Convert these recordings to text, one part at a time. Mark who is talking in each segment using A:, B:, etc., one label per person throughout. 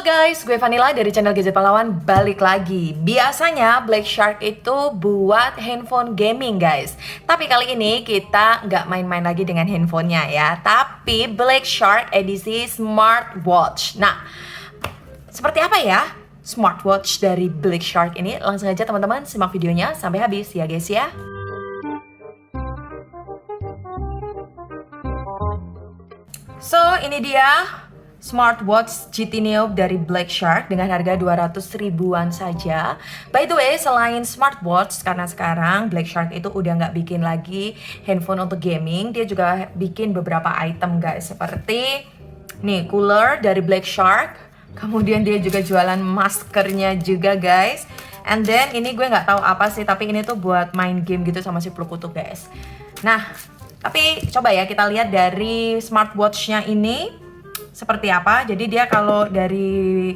A: Guys, gue Vanilla dari channel Gadget Pahlawan balik lagi. Biasanya Black Shark itu buat handphone gaming guys. Tapi kali ini kita nggak main-main lagi dengan handphonenya ya. Tapi Black Shark edisi smartwatch. Nah, seperti apa ya smartwatch dari Black Shark ini? Langsung aja teman-teman simak videonya sampai habis ya guys ya. So, ini dia smartwatch GT Neo dari Black Shark dengan harga 200 ribuan saja. By the way, selain smartwatch, karena sekarang Black Shark itu udah nggak bikin lagi handphone untuk gaming, dia juga bikin beberapa item guys, seperti nih cooler dari Black Shark. Kemudian dia juga jualan maskernya juga guys. And then ini gue nggak tahu apa sih, tapi ini tuh buat main game gitu sama si Plukutu guys. Nah, tapi coba ya kita lihat dari smartwatchnya ini seperti apa. Jadi dia kalau dari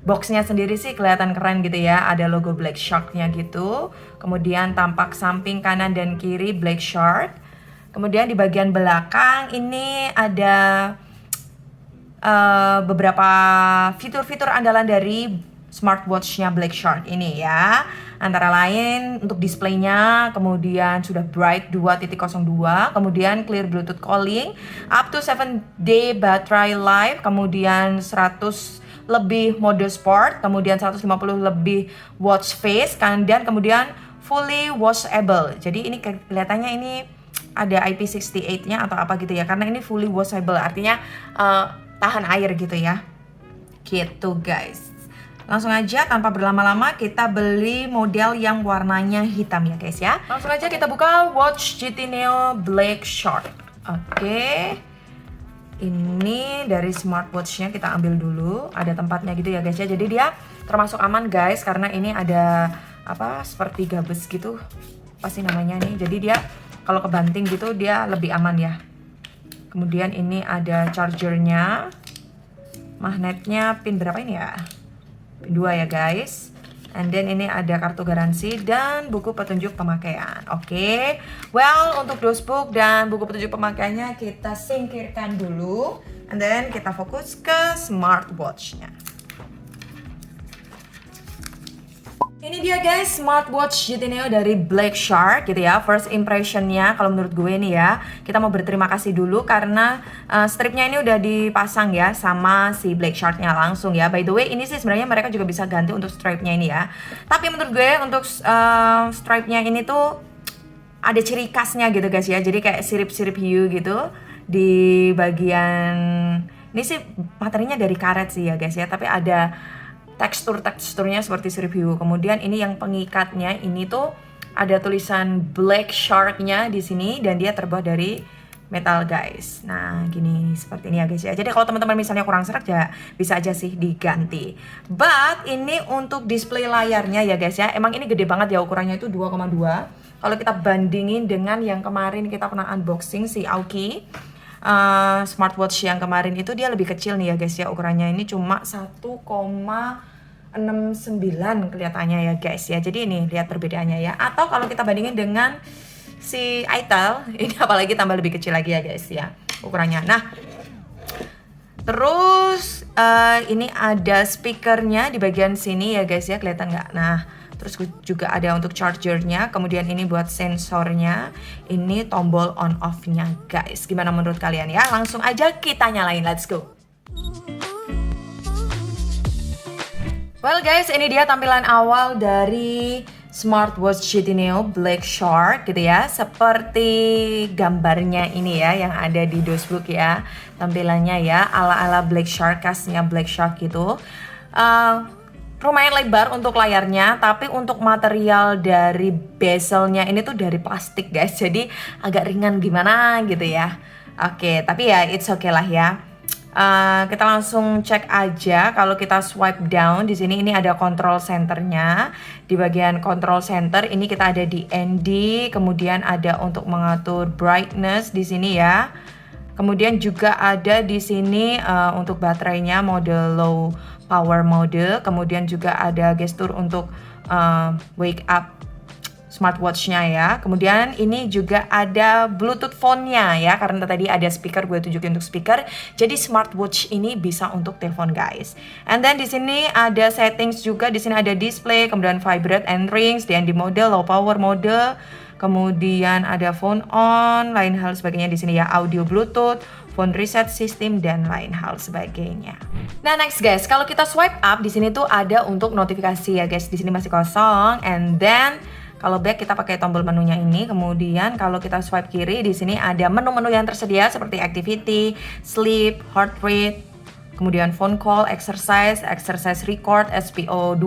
A: boxnya sendiri sih kelihatan keren gitu ya. Ada logo Black Shark-nya gitu. Kemudian tampak samping kanan dan kiri Black Shark. Kemudian di bagian belakang ini ada beberapa fitur-fitur andalan dari smartwatch-nya Black Shark ini ya. Antara lain untuk displaynya, kemudian sudah bright 2.02, kemudian clear Bluetooth calling, up to 7-day battery life, kemudian 100 lebih mode sport, kemudian 150 lebih watch face, dan kemudian fully washable. Jadi ini kelihatannya ini ada IP68-nya atau apa gitu ya, karena ini fully washable, artinya tahan air gitu ya. Gitu guys. Langsung aja tanpa berlama-lama kita beli model yang warnanya hitam ya guys ya. Langsung aja kita buka watch GT Neo Black Shark. Oke. Ini dari smartwatch-nya kita ambil dulu. Ada tempatnya gitu ya guys ya. Jadi dia termasuk aman guys, karena ini ada apa seperti gabes gitu. Pasti namanya nih. Jadi dia kalau kebanting gitu dia lebih aman ya. Kemudian ini ada chargernya. Magnetnya pin berapa ini ya? 2 ya guys. And then ini ada kartu garansi dan buku petunjuk pemakaian. Oke. Well, untuk dosebook dan buku petunjuk pemakaiannya kita singkirkan dulu. And then kita fokus ke smartwatch-nya. Ini dia guys, smartwatch GT Neo dari Black Shark gitu ya. First impressionnya kalau menurut gue nih ya, kita mau berterima kasih dulu karena stripnya ini udah dipasang ya sama si Black Shark-nya langsung ya. By the way, ini sih sebenarnya mereka juga bisa ganti untuk stripe-nya ini ya. Tapi menurut gue untuk stripe-nya ini tuh ada ciri khasnya gitu guys ya. Jadi kayak sirip-sirip hiu gitu di bagian ini sih materinya dari karet sih ya guys ya, tapi ada teksturnya seperti sirip hiu. Kemudian ini yang pengikatnya ini tuh ada tulisan Black Shark-nya di sini dan dia terbuat dari metal guys. Nah, gini seperti ini ya guys ya. Jadi kalau teman-teman misalnya kurang seret ya bisa aja sih diganti. But ini untuk display layarnya ya guys ya. Emang ini gede banget ya, ukurannya itu 2,2. Kalau kita bandingin dengan yang kemarin kita pernah unboxing si Aoki smartwatch yang kemarin itu, dia lebih kecil nih ya guys ya. Ukurannya ini cuma 1,69 kelihatannya ya guys ya. Jadi ini lihat perbedaannya ya. Atau kalau kita bandingin dengan si Itel, ini apalagi tambah lebih kecil lagi ya guys ya ukurannya. Nah, terus ini ada speakernya di bagian sini ya guys ya, kelihatan nggak? Nah, terus juga ada untuk chargernya. Kemudian ini buat sensornya. Ini tombol on off-nya guys. Gimana menurut kalian ya? Langsung aja kita nyalain, let's go. Well guys, ini dia tampilan awal dari smartwatch GT Neo Black Shark gitu ya. Seperti gambarnya ini ya yang ada di dosebook ya. Tampilannya ya ala-ala Black Shark, khasnya Black Shark gitu. Lumayan lebar untuk layarnya, tapi untuk material dari bezelnya ini tuh dari plastik guys. Jadi agak ringan gimana gitu ya. Oke, tapi ya it's okay lah ya. Kita langsung cek aja. Kalau kita swipe down di sini, ini ada control centernya. Di bagian control center ini kita ada di ND, kemudian ada untuk mengatur brightness di sini ya. Kemudian juga ada di sini untuk baterainya mode low power mode. Kemudian juga ada gestur untuk wake up smartwatch-nya ya. Kemudian ini juga ada Bluetooth phone-nya ya, karena tadi ada speaker, gue tunjukin untuk speaker. Jadi smartwatch ini bisa untuk telepon guys. And then di sini ada settings juga, di sini ada display, kemudian vibrate and rings, DND mode, low power mode, kemudian ada phone on, lain hal sebagainya di sini ya, audio Bluetooth, phone reset system dan lain hal sebagainya. Nah next guys, kalau kita swipe up di sini tuh ada untuk notifikasi ya guys. Di sini masih kosong, and then kalau back kita pakai tombol menunya ini. Kemudian kalau kita swipe kiri di sini ada menu-menu yang tersedia seperti activity, sleep, heart rate, kemudian phone call, exercise record, SPO2,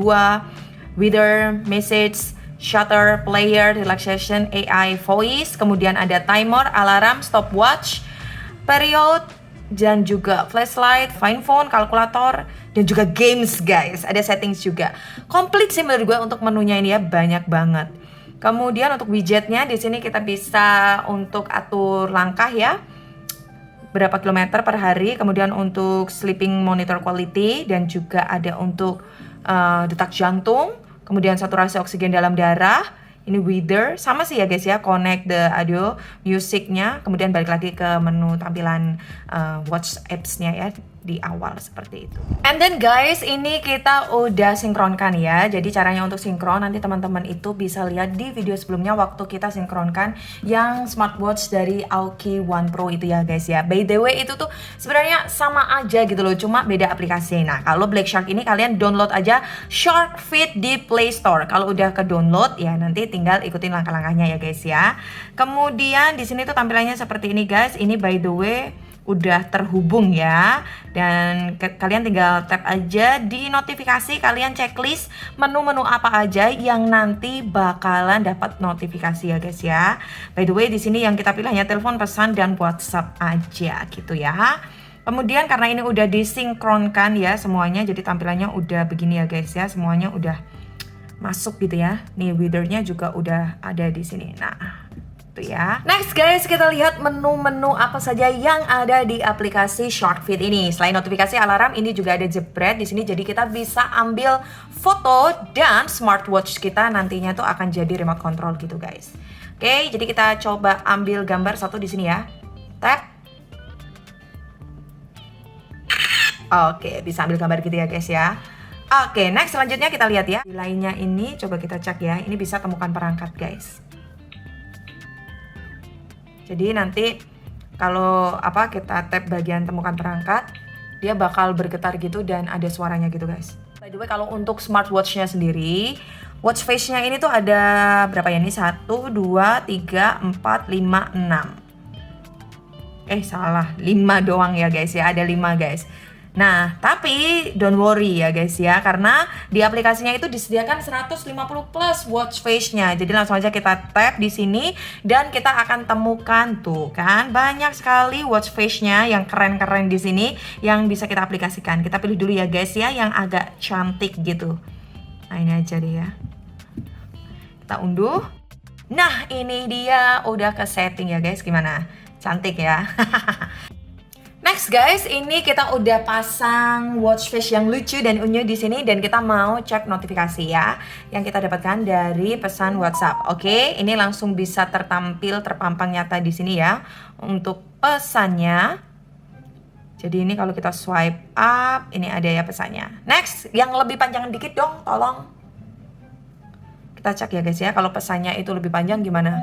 A: weather, message, shutter, player, relaxation, AI, voice, kemudian ada timer, alarm, stopwatch, period, dan juga flashlight, find phone, kalkulator, dan juga games guys. Ada settings juga. Komplit sih menurut gue untuk menunya ini ya, banyak banget. Kemudian untuk widgetnya di sini kita bisa untuk atur langkah ya, berapa kilometer per hari. Kemudian untuk sleeping monitor quality, dan juga ada untuk detak jantung. Kemudian saturasi oksigen dalam darah. Ini weather, sama sih ya guys ya, connect the audio, musiknya. Kemudian balik lagi ke menu tampilan watch apps-nya ya di awal seperti itu. And then guys, ini kita udah sinkronkan ya. Jadi caranya untuk sinkron nanti teman-teman itu bisa lihat di video sebelumnya waktu kita sinkronkan yang smartwatch dari Aoki One Pro itu ya guys ya. By the way itu tuh sebenarnya sama aja gitu loh, cuma beda aplikasi. Nah kalau Black Shark ini kalian download aja Shark Fit di Play Store. Kalau udah ke download ya nanti tinggal ikutin langkah-langkahnya ya guys ya. Kemudian di sini tuh tampilannya seperti ini guys. Ini by the way udah terhubung ya, dan kalian tinggal tap aja di notifikasi, kalian checklist menu-menu apa aja yang nanti bakalan dapat notifikasi ya guys ya. By the way di sini yang kita pilih hanya telepon, pesan, dan WhatsApp aja gitu ya. Kemudian karena ini udah disinkronkan ya semuanya, jadi tampilannya udah begini ya guys ya, semuanya udah masuk gitu ya. Nih weathernya juga udah ada di sini. Nah ya. Next guys, kita lihat menu-menu apa saja yang ada di aplikasi Shark Fit ini. Selain notifikasi, alarm, ini juga ada jepret di sini. Jadi kita bisa ambil foto dan smartwatch kita nantinya tuh akan jadi remote control gitu guys. Oke, jadi kita coba ambil gambar satu di sini ya. Tap. Oke, bisa ambil gambar gitu ya guys ya. Oke, next selanjutnya kita lihat ya. Di lainnya ini coba kita cek ya. Ini bisa temukan perangkat guys. Jadi nanti kalau kita tap bagian temukan perangkat, dia bakal bergetar gitu dan ada suaranya gitu guys. By the way kalau untuk smartwatch-nya sendiri, watch face-nya ini tuh ada berapa ya? Ini 1, 2, 3, 4, 5, 6. Salah, 5 doang ya guys ya, ada 5 guys. Nah, tapi don't worry ya guys ya, karena di aplikasinya itu disediakan 150 plus watch face-nya. Jadi langsung aja kita tap di sini dan kita akan temukan tuh kan banyak sekali watch face-nya yang keren-keren di sini yang bisa kita aplikasikan. Kita pilih dulu ya guys ya yang agak cantik gitu. Nah, ini aja deh ya. Kita unduh. Nah, ini dia udah ke setting ya guys. Gimana? Cantik ya. Next guys, ini kita udah pasang watch face yang lucu dan unyu di sini dan kita mau cek notifikasi ya yang kita dapatkan dari pesan WhatsApp. Oke, ini langsung bisa terpampang nyata di sini ya untuk pesannya. Jadi ini kalau kita swipe up, ini ada ya pesannya. Next, yang lebih panjang dikit dong, tolong. Kita cek ya guys ya, kalau pesannya itu lebih panjang gimana?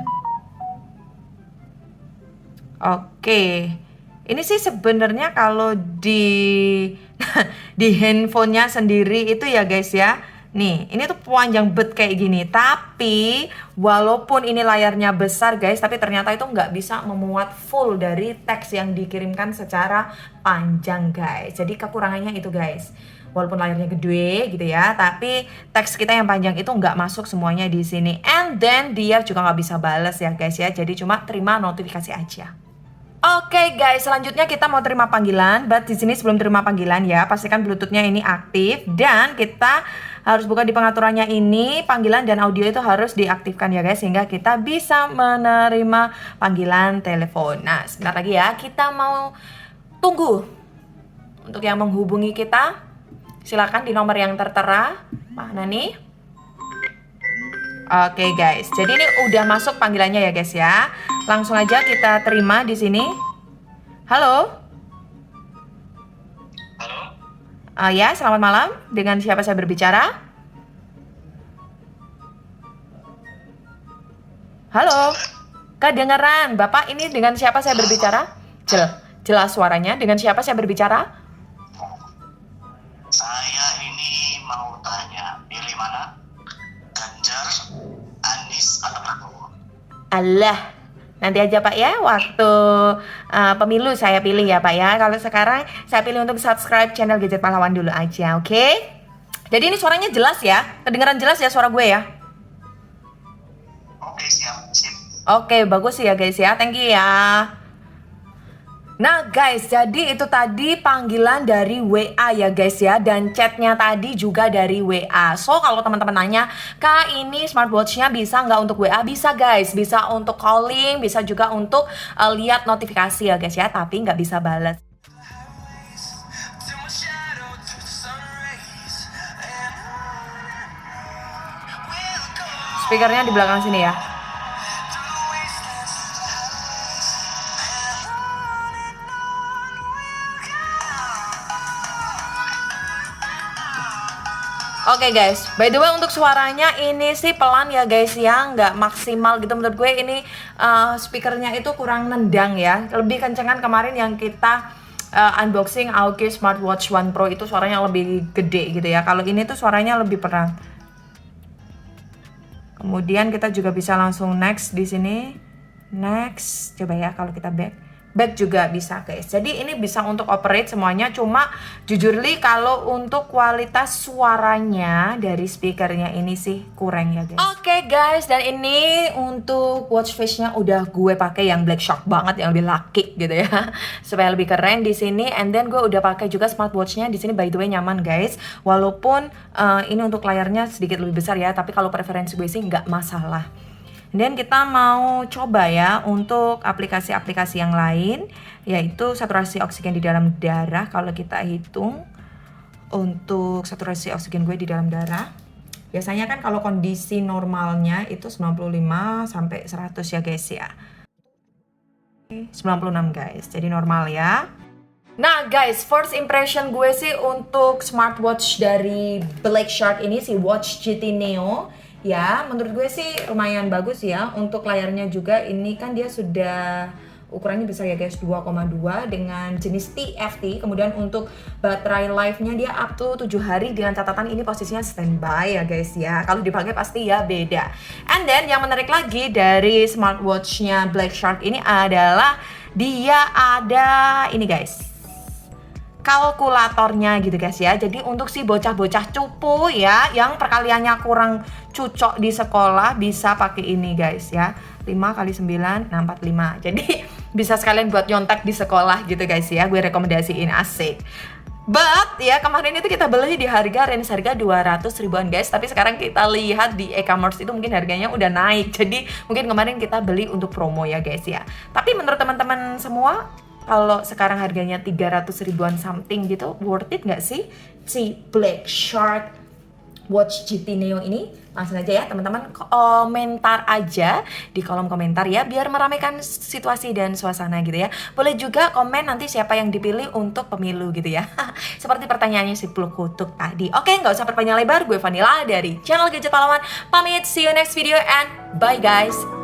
A: Oke. Ini sih sebenarnya kalau di di handphonenya sendiri itu ya guys ya. Nih, ini tuh panjang bet kayak gini. Tapi walaupun ini layarnya besar guys, tapi ternyata itu nggak bisa memuat full dari teks yang dikirimkan secara panjang guys. Jadi kekurangannya itu guys. Walaupun layarnya gede gitu ya, tapi teks kita yang panjang itu nggak masuk semuanya di sini. And then dia juga nggak bisa bales ya guys ya. Jadi cuma terima notifikasi aja. Oke guys, selanjutnya kita mau terima panggilan. But di sini sebelum terima panggilan ya, pastikan Bluetooth-nya ini aktif dan kita harus buka di pengaturannya ini. Panggilan dan audio itu harus diaktifkan ya guys, sehingga kita bisa menerima panggilan telepon. Nah, sebentar lagi ya, kita mau tunggu untuk yang menghubungi kita. Silakan di nomor yang tertera. Mana nih? Oke guys, jadi ini udah masuk panggilannya ya guys ya. Langsung aja kita terima di sini. Halo.
B: Halo.
A: Ya, selamat malam. Dengan siapa saya berbicara? Halo. Kedengeran, Bapak ini dengan siapa saya berbicara? Jelas suaranya. Dengan siapa saya berbicara?
B: Saya ini mau tanya, pilih mana? Ganjar, Anies, atau Prabowo?
A: Alah, nanti aja Pak ya, waktu pemilu saya pilih ya Pak ya. Kalau sekarang saya pilih untuk subscribe channel Gadget Pahlawan dulu aja, oke? Jadi ini suaranya jelas ya? Kedengeran jelas ya suara gue ya?
B: Oke, siap, sip.
A: Oke, bagus ya guys ya, thank you ya. Nah guys, jadi itu tadi panggilan dari WA ya guys ya. Dan chatnya tadi juga dari WA. So kalau teman-teman nanya, Kak ini smartwatchnya bisa nggak untuk WA? Bisa guys, bisa untuk calling, bisa juga untuk lihat notifikasi ya guys ya. Tapi nggak bisa balas. Speakernya di belakang sini ya. Oke guys, by the way untuk suaranya ini sih pelan ya guys ya, nggak maksimal gitu menurut gue ini speakernya itu kurang nendang ya, lebih kencengan kemarin yang kita unboxing AOG Smartwatch One Pro itu suaranya lebih gede gitu ya. Kalau ini tuh suaranya lebih pelan. Kemudian kita juga bisa langsung next di sini, next, coba ya kalau kita back juga bisa guys. Jadi ini bisa untuk operate semuanya. Cuma jujur li kalau untuk kualitas suaranya dari speakernya ini sih kurang ya guys. Oke guys, dan ini untuk watch face-nya udah gue pakai yang Black Shark banget, yang lebih laki gitu ya, supaya lebih keren di sini. And then gue udah pakai juga smartwatch-nya di sini, by the way nyaman guys. Walaupun ini untuk layarnya sedikit lebih besar ya, tapi kalau preferensi gue sih nggak masalah. Dan kita mau coba ya untuk aplikasi-aplikasi yang lain, yaitu saturasi oksigen di dalam darah. Kalau kita hitung untuk saturasi oksigen gue di dalam darah, biasanya kan kalau kondisi normalnya itu 95 sampai 100 ya guys ya. 96 guys, jadi normal ya. Nah guys, first impression gue sih untuk smartwatch dari Black Shark ini, si Watch GT Neo. Ya, menurut gue sih lumayan bagus ya. Untuk layarnya juga ini kan dia sudah ukurannya besar ya guys, 2,2 dengan jenis TFT. Kemudian untuk baterai life-nya dia up to 7 hari dengan catatan ini posisinya standby ya guys ya. Kalau dipakai pasti ya beda. And then yang menarik lagi dari smartwatch-nya Black Shark ini adalah dia ada ini guys, kalkulatornya gitu guys ya. Jadi untuk si bocah-bocah cupu ya yang perkaliannya kurang cucok di sekolah bisa pakai ini guys ya. 5 kali 9 645. Jadi bisa sekalian buat nyontek di sekolah gitu guys ya. Gue rekomendasiin, asik. But ya kemarin itu kita beli di range harga 200 ribuan guys. Tapi sekarang kita lihat di e-commerce itu mungkin harganya udah naik. Jadi mungkin kemarin kita beli untuk promo ya guys ya. Tapi menurut teman-teman semua, kalau sekarang harganya 300 ribuan something gitu, worth it nggak sih si Black Shark Watch GT Neo ini? Langsung aja ya teman-teman, komentar aja di kolom komentar ya, biar meramaikan situasi dan suasana gitu ya. Boleh juga komen nanti siapa yang dipilih untuk pemilu gitu ya. Seperti pertanyaannya si Pluk Kutuk tadi. Oke, nggak usah berpanjang lebar, gue Vanilla dari channel Gadget Pahlawan. Pamit, see you next video and bye guys.